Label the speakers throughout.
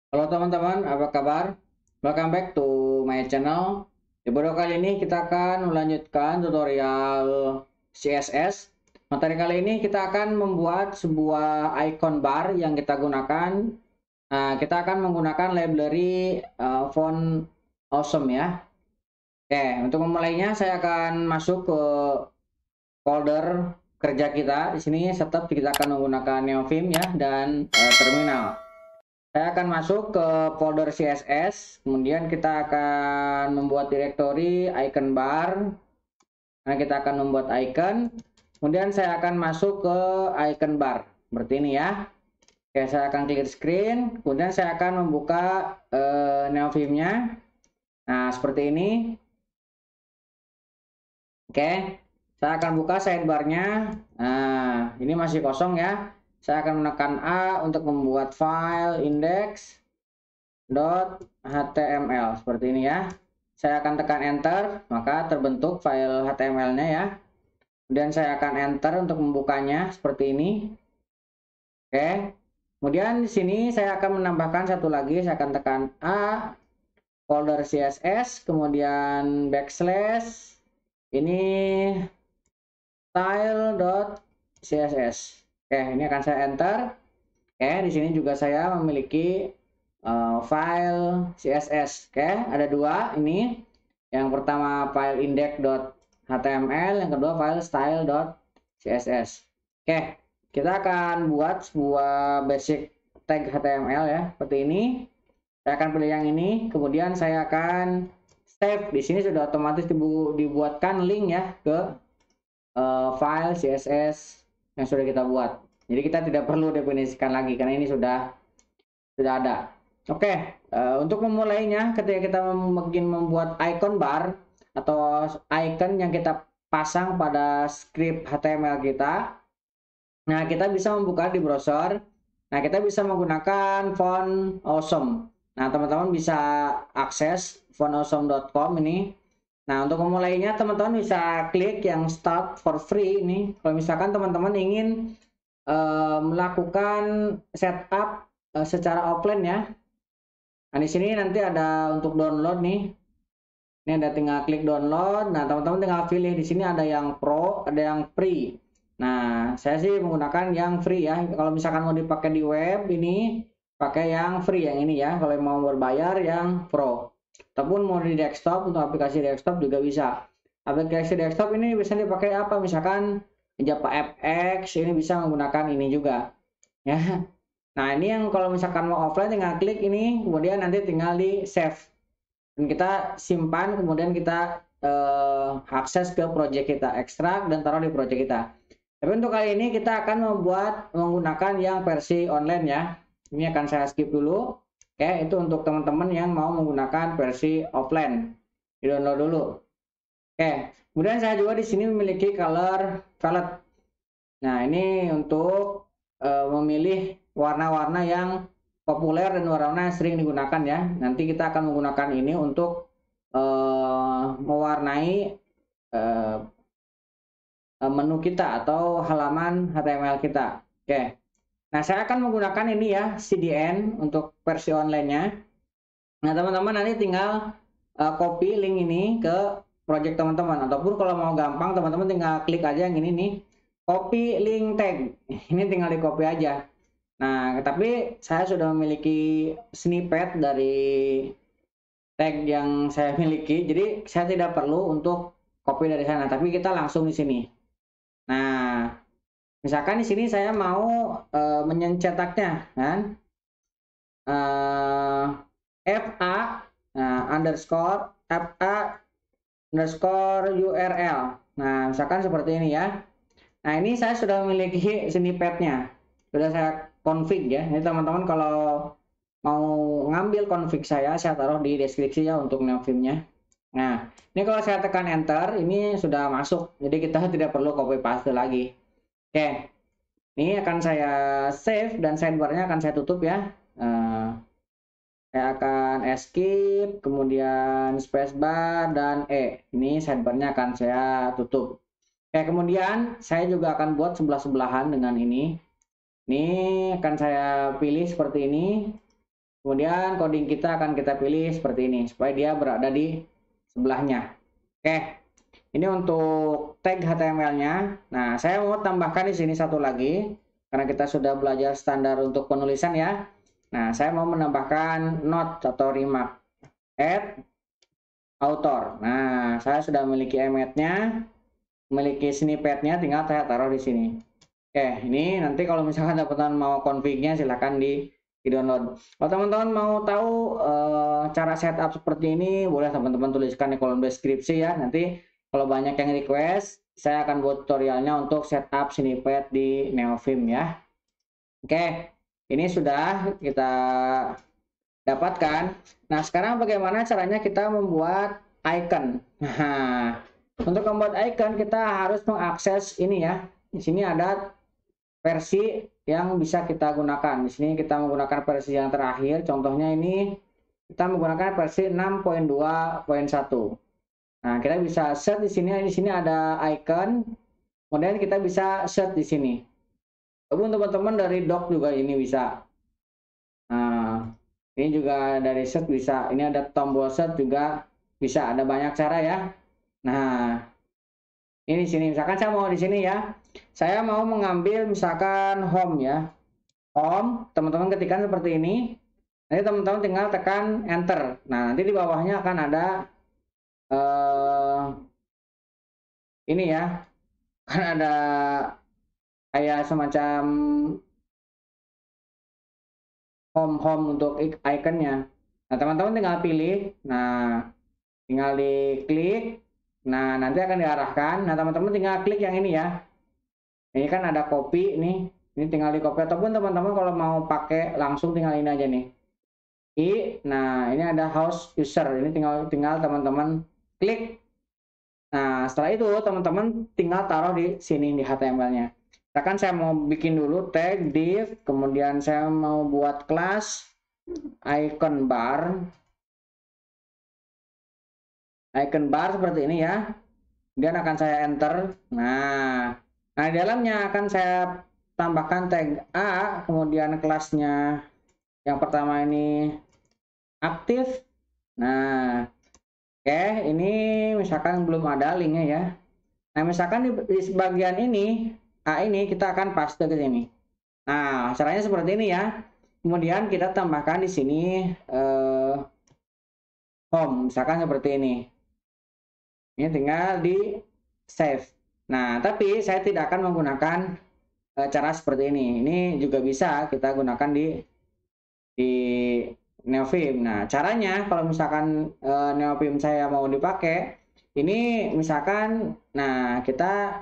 Speaker 1: Halo teman-teman, apa kabar? Welcome back to my channel. Di video kali ini kita akan melanjutkan tutorial CSS. Materi kali ini kita akan membuat sebuah icon bar yang kita gunakan. Kita akan menggunakan library font awesome ya. Oke, untuk memulainya saya akan masuk ke folder kerja kita. Di sini tetap kita akan menggunakan Neovim ya dan terminal. Saya akan masuk ke folder CSS, kemudian kita akan membuat directory icon bar. Nah, kita akan membuat icon, kemudian saya akan masuk ke icon bar, seperti ini ya. Oke, saya akan clear screen, kemudian saya akan membuka Neovim-nya. Nah, seperti ini. Oke, saya akan buka sidebar-nya. Nah, ini masih kosong ya. Saya akan menekan A untuk membuat file index.html seperti ini ya. Saya akan tekan enter, maka terbentuk file HTML-nya ya. Kemudian saya akan enter untuk membukanya seperti ini. Oke. Kemudian di sini saya akan menambahkan satu lagi, saya akan tekan A, folder CSS, kemudian backslash ini style.css. Oke, ini akan saya enter. Oke, di sini juga saya memiliki file CSS. Oke, ada dua ini. Yang pertama file index.html, yang kedua file style.css. Oke, kita akan buat sebuah basic tag HTML ya, seperti ini. Saya akan pilih yang ini, kemudian saya akan save. Di sini sudah otomatis dibuatkan link ya ke file CSS yang sudah kita buat. Jadi kita tidak perlu definisikan lagi karena ini sudah ada. Oke, untuk memulainya ketika kita ingin membuat icon bar atau icon yang kita pasang pada script HTML kita. Nah, kita bisa membuka di browser. Nah, kita bisa menggunakan font awesome. Nah, teman-teman bisa akses fontawesome.com ini. Nah, untuk memulainya teman-teman bisa klik yang start for free ini. Kalau misalkan teman-teman ingin melakukan setup secara offline ya. Nah, di sini nanti ada untuk download nih. Ini ada tinggal klik download. Nah, teman-teman tinggal pilih di sini ada yang pro, ada yang free. Nah, saya sih menggunakan yang free ya. Kalau misalkan mau dipakai di web ini pakai yang free yang ini ya. Kalau mau berbayar yang pro. Ataupun mau di desktop, untuk aplikasi desktop juga bisa. Aplikasi desktop ini bisa dipakai apa? Misalkan Java FX ini bisa menggunakan ini juga ya. Nah, ini yang kalau misalkan mau offline tinggal klik ini, kemudian nanti tinggal di save. Dan kita simpan, kemudian kita akses ke project kita, ekstrak dan taruh di project kita. Tapi untuk kali ini kita akan menggunakan yang versi online ya. Ini akan saya skip dulu. Oke, itu untuk teman-teman yang mau menggunakan versi offline. Di-download dulu. Oke, kemudian saya juga di sini memiliki color palette. Nah, ini untuk memilih warna-warna yang populer dan warna-warna yang sering digunakan ya. Nanti kita akan menggunakan ini untuk mewarnai menu kita atau halaman HTML kita. Oke. Nah, saya akan menggunakan ini ya, CDN untuk versi online-nya. Nah, teman-teman nanti tinggal copy link ini ke project teman-teman. Ataupun kalau mau gampang, teman-teman tinggal klik aja yang ini nih, copy link tag. Ini tinggal di copy aja. Nah, tapi saya sudah memiliki snippet dari tag yang saya miliki, jadi saya tidak perlu untuk copy dari sana, tapi kita langsung di sini. Nah, misalkan di sini saya mau mencetaknya kan, FA underscore FA underscore URL. Nah, misalkan seperti ini ya. Nah, ini saya sudah memiliki snippetnya, sudah saya config ya. Ini teman-teman kalau mau ngambil config saya taruh di deskripsi ya untuk Neovim-nya. Nah, ini kalau saya tekan enter, ini sudah masuk. Jadi kita tidak perlu copy paste lagi. Oke, ini akan saya save dan sidebar-nya akan saya tutup ya. Saya akan escape, kemudian spacebar dan ini sidebar-nya akan saya tutup. Oke, kemudian saya juga akan buat sebelah-sebelahan dengan ini. Ini akan saya pilih seperti ini. Kemudian coding kita akan kita pilih seperti ini supaya dia berada di sebelahnya. Oke, ini untuk tag HTML-nya. Nah, saya mau tambahkan di sini satu lagi karena kita sudah belajar standar untuk penulisan ya. Nah, saya mau menambahkan note atau remark. Add author. Nah, saya sudah memiliki emetnya, memiliki snippetnya, tinggal saya taruh di sini. Oke, ini nanti kalau misalkan teman-teman mau config-nya silahkan di download. Kalau teman-teman mau tahu cara setup seperti ini, boleh teman-teman tuliskan di kolom deskripsi ya. Nanti kalau banyak yang request, saya akan buat tutorialnya untuk setup snippet di Neovim ya. Oke, ini sudah kita dapatkan. Nah, sekarang bagaimana caranya kita membuat icon? Nah, untuk membuat icon kita harus mengakses ini ya. Di sini ada versi yang bisa kita gunakan. Di sini kita menggunakan versi yang terakhir. Contohnya ini kita menggunakan versi 6.2.1. Nah, kita bisa search di sini. Di sini ada icon. Kemudian kita bisa search di sini. Ataupun teman-teman dari doc juga ini bisa. Nah, ini juga dari search bisa. Ini ada tombol search juga bisa. Ada banyak cara ya. Nah, ini di sini. Misalkan saya mau di sini ya. Saya mau mengambil misalkan home ya. Home, teman-teman ketikkan seperti ini. Nanti teman-teman tinggal tekan enter. Nah, nanti di bawahnya akan ada ini ya. Kan ada kayak semacam home untuk iconnya. Nah, teman-teman tinggal pilih. Nah, tinggal diklik. Nah, nanti akan diarahkan. Nah, teman-teman tinggal klik yang ini ya. Ini kan ada copy nih. Ini tinggal di copy ataupun teman-teman kalau mau pakai langsung tinggal ini aja nih. Nah, ini ada house user. Ini tinggal teman-teman klik. Nah, setelah itu teman-teman tinggal taruh di sini di HTML-nya. Misalkan saya mau bikin dulu tag div, kemudian saya mau buat kelas icon bar. Icon bar seperti ini ya. Kemudian akan saya enter. Nah, di dalamnya akan saya tambahkan tag A, kemudian kelasnya yang pertama ini aktif. Nah, oke, ini misalkan belum ada linknya ya. Nah, misalkan di bagian ini A ini kita akan paste ke sini. Nah, caranya seperti ini ya. Kemudian kita tambahkan di sini home, misalkan seperti ini. Ini tinggal di save. Nah, tapi saya tidak akan menggunakan cara seperti ini. Ini juga bisa kita gunakan di Neovim. Nah, caranya kalau misalkan Neovim saya mau dipakai, ini misalkan, nah kita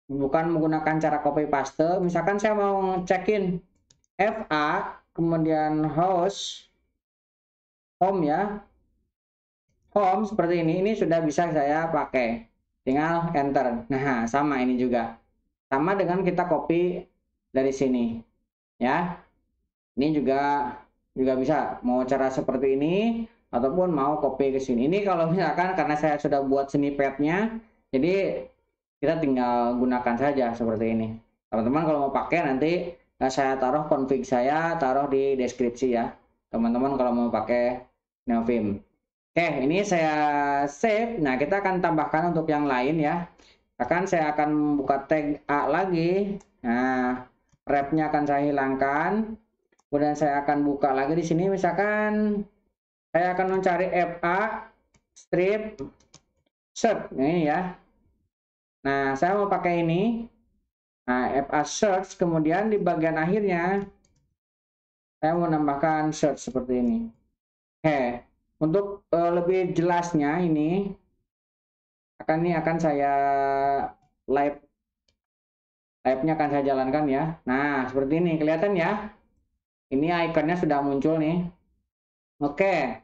Speaker 1: bukan menggunakan cara copy paste. Misalkan saya mau cekin FA, kemudian host, home ya, home seperti ini sudah bisa saya pakai. Tinggal enter. Nah, sama ini juga. Sama dengan kita copy dari sini. Ya. Ini juga bisa mau cara seperti ini ataupun mau copy ke sini. Ini kalau misalkan karena saya sudah buat snippetnya, jadi kita tinggal gunakan saja seperti ini. Teman-teman kalau mau pakai nanti saya taruh config, saya taruh di deskripsi ya. Teman-teman kalau mau pakai Neovim. Oke, ini saya save. Nah, kita akan tambahkan untuk yang lain ya. Saya akan buka tag A lagi. Nah, wrap-nya akan saya hilangkan. Kemudian saya akan buka lagi di sini, misalkan saya akan mencari FA strip search ini ya. Nah, saya mau pakai ini. Nah, FA search, kemudian di bagian akhirnya saya mau menambahkan search seperti ini. Oke, untuk lebih jelasnya ini akan saya live-nya akan saya jalankan ya. Nah, seperti ini kelihatan ya. Ini ikonnya sudah muncul nih. Oke.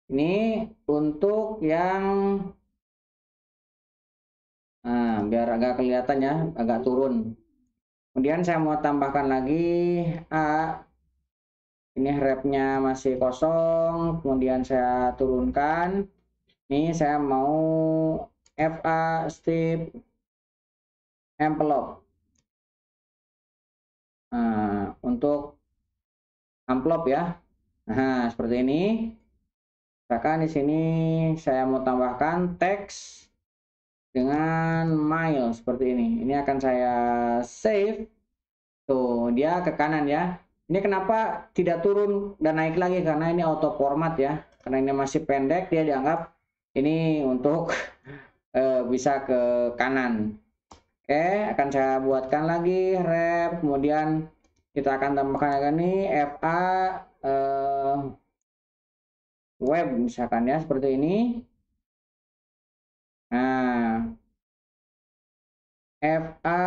Speaker 1: Ini untuk yang biar agak kelihatan ya, agak turun. Kemudian saya mau tambahkan lagi A. Ini wrap-nya masih kosong, kemudian saya turunkan. Ini saya mau FA strip envelope. Untuk amplop ya. Nah, seperti ini. Misalkan di sini saya mau tambahkan teks dengan mail seperti ini. Ini akan saya save. Tuh, dia ke kanan ya. Ini kenapa tidak turun dan naik lagi? Karena ini auto format ya. Karena ini masih pendek, dia dianggap ini untuk bisa ke kanan. Oke, akan saya buatkan lagi ref. Kemudian kita akan tambahkan lagi nih FA web misalkan ya seperti ini. Nah, FA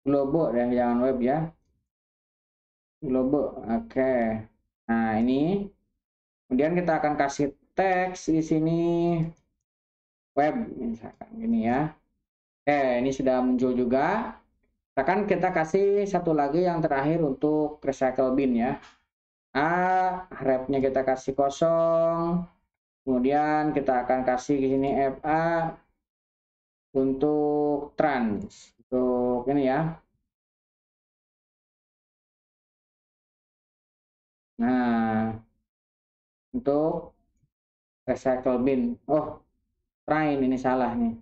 Speaker 1: Globo dan jangan web ya. Globo. Oke. Nah, ini. Kemudian kita akan kasih teks di sini web misalkan ini ya. Oke, ini sudah muncul juga. Misalkan kita kasih satu lagi yang terakhir untuk recycle bin ya. Refnya kita kasih kosong. Kemudian kita akan kasih di sini FA untuk trans. Untuk ini ya. Nah, untuk recycle bin. Oh, train ini salah nih.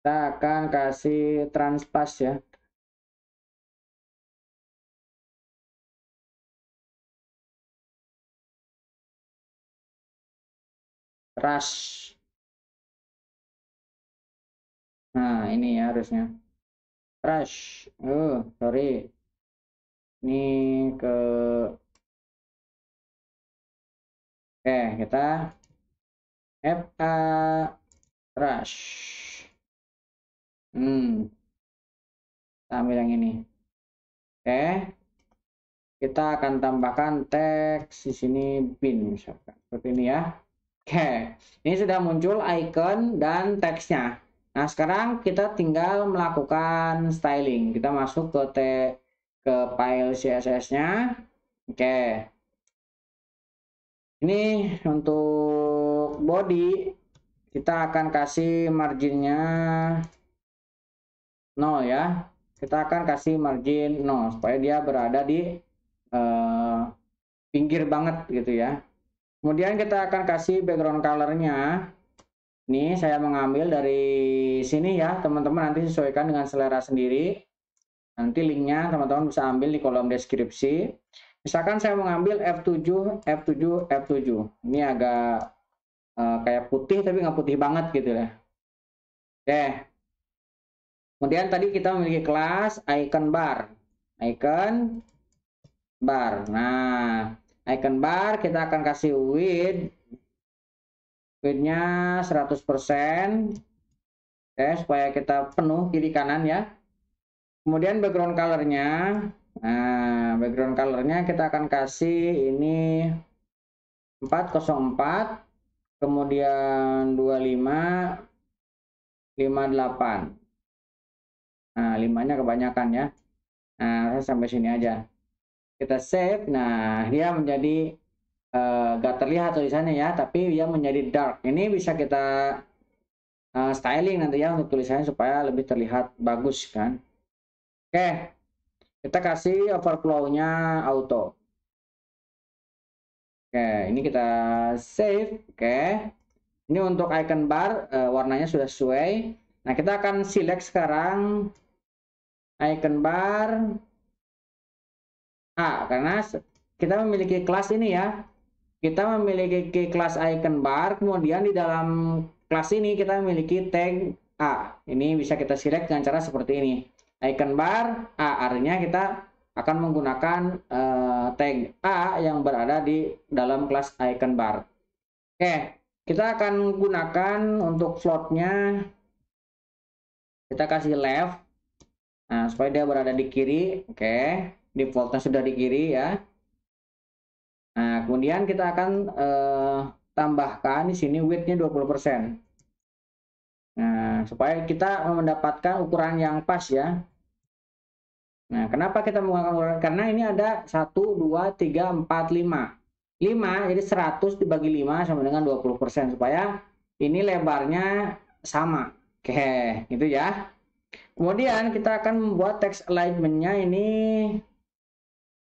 Speaker 1: Kita akan kasih transpas ya. Rush. Nah, ini ya harusnya. Rush. Sorry. Ini ke Oke, kita FA Rush. Kita ambil yang ini. Oke. Kita akan tambahkan teks di sini bin misalkan. Seperti ini ya. Oke. Ini sudah muncul icon dan teksnya. Nah, sekarang kita tinggal melakukan styling. Kita masuk ke file CSS-nya. Oke. Ini untuk body kita akan kasih marginnya 0 ya. Kita akan kasih margin 0 supaya dia berada di pinggir banget gitu ya. Kemudian kita akan kasih background colornya. Ini saya mengambil dari sini ya, teman-teman nanti sesuaikan dengan selera sendiri. Nanti linknya teman-teman bisa ambil di kolom deskripsi. Misalkan saya mengambil F7, F7, F7. Ini agak kayak putih tapi nggak putih banget gitu ya. Oke. Kemudian tadi kita memiliki kelas icon bar. Icon bar. Nah, icon bar kita akan kasih width-nya 100%. Oke, supaya kita penuh kiri kanan ya. Kemudian background colornya. Nah, background colornya kita akan kasih ini 404, kemudian 25, 58. Nah, 5-nya kebanyakan ya. Nah, sampai sini aja. Kita save. Nah, dia menjadi gak terlihat tulisannya ya, tapi dia menjadi dark. Ini bisa kita styling nanti ya untuk tulisannya supaya lebih terlihat bagus kan. Oke, kita kasih overflow-nya auto. Oke, ini kita save. Oke, ini untuk icon bar warnanya sudah sesuai. Nah, kita akan select sekarang icon bar karena kita memiliki kelas ini ya. Kita memiliki kelas icon bar, kemudian di dalam kelas ini kita memiliki tag A. Ini bisa kita select dengan cara seperti ini. Icon bar A, artinya kita akan menggunakan tag A yang berada di dalam kelas icon bar. Oke, kita akan gunakan untuk floatnya, kita kasih left. Nah, supaya dia berada di kiri. Oke, defaultnya sudah di kiri ya. Nah, kemudian kita akan tambahkan di sini width-nya 20%. Nah, supaya kita mendapatkan ukuran yang pas ya. Nah, kenapa kita menggunakan ukuran? Karena ini ada 1, 2, 3, 4, 5. 5, jadi 100 dibagi 5 sama dengan 20%. Supaya ini lebarnya sama. Oke, gitu ya. Kemudian kita akan membuat text alignment-nya ini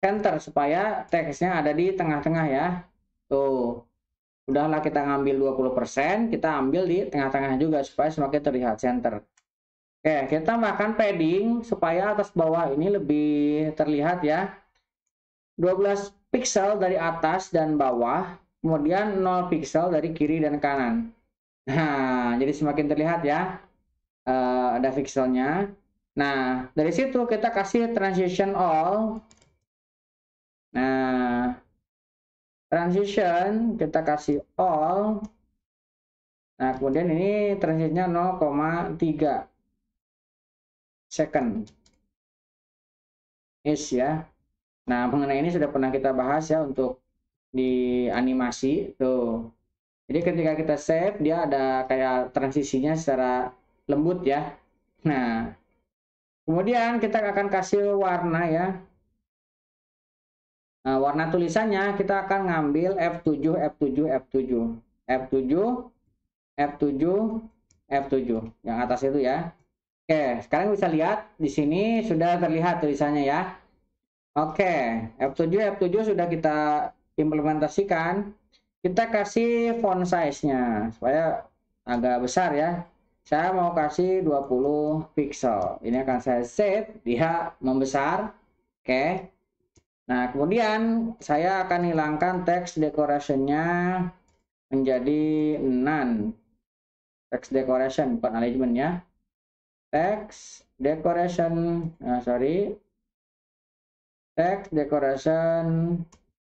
Speaker 1: center supaya teksnya ada di tengah-tengah ya. Tuh. Udahlah kita ngambil 20%, kita ambil di tengah-tengah juga supaya semakin terlihat center. Oke, kita tambahkan padding supaya atas bawah ini lebih terlihat ya. 12 pixel dari atas dan bawah, kemudian 0 pixel dari kiri dan kanan. Nah, jadi semakin terlihat ya, ada pixelnya. Nah, dari situ kita kasih transition all. Nah, transition kita kasih all. Nah, kemudian ini transitionnya 0,3 second is ya. Nah, mengenai ini sudah pernah kita bahas ya untuk di animasi tuh. Jadi ketika kita save dia ada kayak transisinya secara lembut ya. Nah, kemudian kita akan kasih warna ya. Nah, warna tulisannya kita akan ngambil F7, F7, F7, F7, F7, F7 yang atas itu ya. Oke, sekarang bisa lihat di sini sudah terlihat tulisannya ya. Oke, F7, F7 sudah kita implementasikan. Kita kasih font size-nya supaya agak besar ya. Saya mau kasih 20 pixel. Ini akan saya save, dia membesar. Oke. Nah, kemudian saya akan hilangkan text decoration-nya menjadi none. Text decoration, bukan alignment ya. Text decoration, text decoration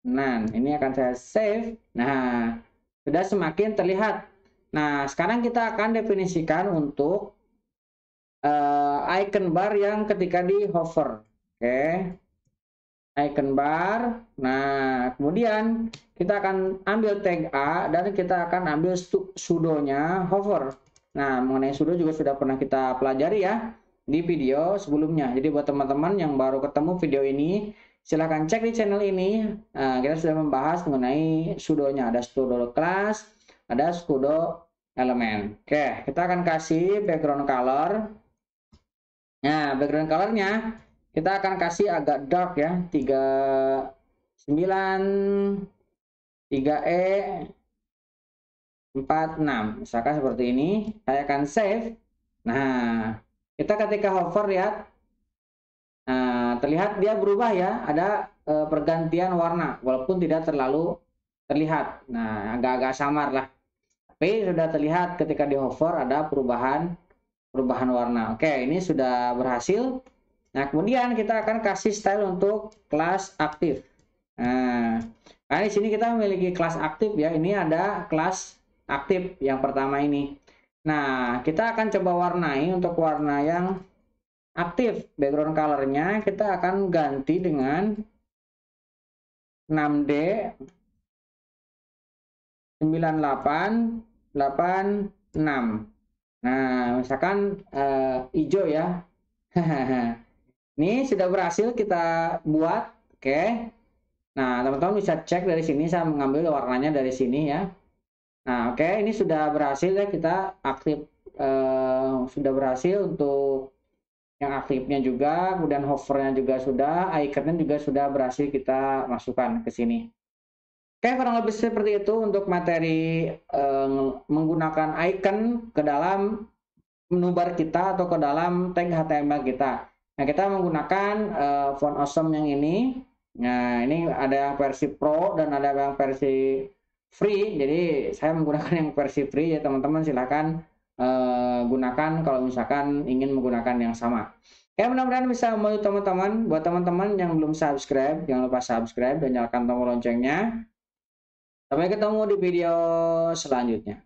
Speaker 1: none. Ini akan saya save. Nah, sudah semakin terlihat. Nah, sekarang kita akan definisikan untuk icon bar yang ketika di hover. Oke. Icon bar. Nah, kemudian kita akan ambil tag A dan kita akan ambil sudonya hover. Nah, mengenai sudo juga sudah pernah kita pelajari ya di video sebelumnya. Jadi buat teman-teman yang baru ketemu video ini, silahkan cek di channel ini. Nah, kita sudah membahas mengenai sudonya. Ada sudo class, ada sudo elemen. Oke, kita akan kasih background color. Nah, background colornya kita akan kasih agak dark ya, 39, 3E, 46. Misalkan seperti ini, saya akan save. Nah, kita ketika hover lihat, nah, terlihat dia berubah ya, ada pergantian warna, walaupun tidak terlalu terlihat. Nah, agak-agak samar lah. Tapi sudah terlihat ketika di hover ada perubahan warna. Oke, ini sudah berhasil. Nah, kemudian kita akan kasih style untuk kelas aktif. Nah, di sini kita memiliki kelas aktif ya. Ini ada kelas aktif yang pertama ini. Nah, kita akan coba warnai untuk warna yang aktif. Background colornya kita akan ganti dengan 6D 9886. Nah, misalkan hijau ya. Ini sudah berhasil kita buat, oke. Nah, teman-teman bisa cek dari sini, saya mengambil warnanya dari sini ya. Nah, oke, ini sudah berhasil ya, kita aktif, sudah berhasil untuk yang aktifnya juga, kemudian hovernya juga sudah, iconnya juga sudah berhasil kita masukkan ke sini. Oke, kurang lebih seperti itu untuk materi menggunakan icon ke dalam menu bar kita atau ke dalam tag HTML kita. Nah, kita menggunakan font awesome yang ini. Nah, ini ada yang versi Pro dan ada yang versi free. Jadi, saya menggunakan yang versi free ya, teman-teman silahkan gunakan kalau misalkan ingin menggunakan yang sama. Ya, mudah-mudahan bisa membantu teman-teman. Buat teman-teman yang belum subscribe, jangan lupa subscribe dan nyalakan tombol loncengnya. Sampai ketemu di video selanjutnya.